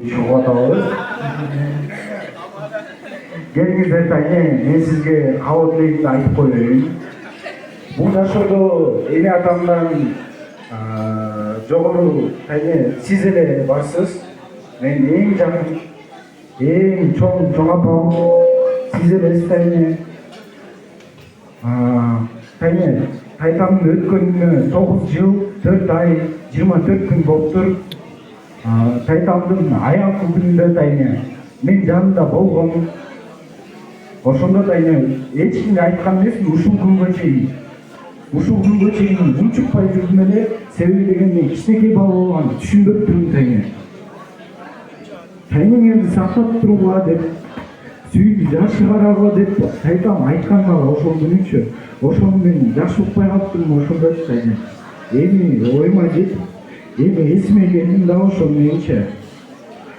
чыгып атабыз. Келиңиздер тайне, мен сизге кабыл тилегимди айтып коеюн. Бул жашоодо эне атамдан жогору тайне сиз эле барсыз. Мен эң жакын, эң чоң апам сиз элесиз тайне. Тайне, тайтамдын өткөнүнө 9 жыл, 4 ай, 24 күн болуптур. Тайтамдын аякы күнүндө тайне мен жанында болгом. Ошондо тайне эч кимге айткан эмесмин ушул күнгө чейин. Ушул күнгө чейин унчукпай жүрдүм эле, себеби дегенде кичинекей бала болгон түшүнбөптүрмүн тайне. Тайнеңерди сактап турууга деп, сүйүүгү жашы карарга деп тайтам айткан мага ошол күнүнчө. Ошону мен жакшы укпай калыптырмын ошондо тайне. Эми оюма жетип, эми эсиме келдим да ошол менче.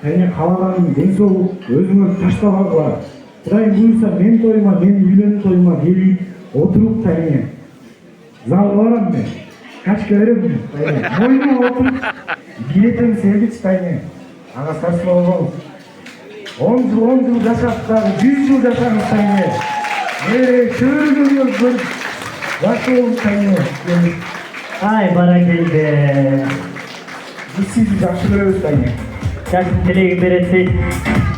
Тайне каалаганым ден соолук өзүңөр таштабагыла. Кудай буйрса мен тоюма, мен үйлөнүү тоюма келип отуруп тайне. Залга барам мен. Качка берем мен. Тайне. Моюна отуруп билетим сергич тайне. Ага сарсыма болбоңуз. 10 жыл жашап дагы 100 жыл жашаңыз тайне. Чөйрөгөңөр көрүп жашооңуз тайне. Ай, баракелде. Биз сизди жакшы көрөбүз тайне. Жакшы тилегин бересиз.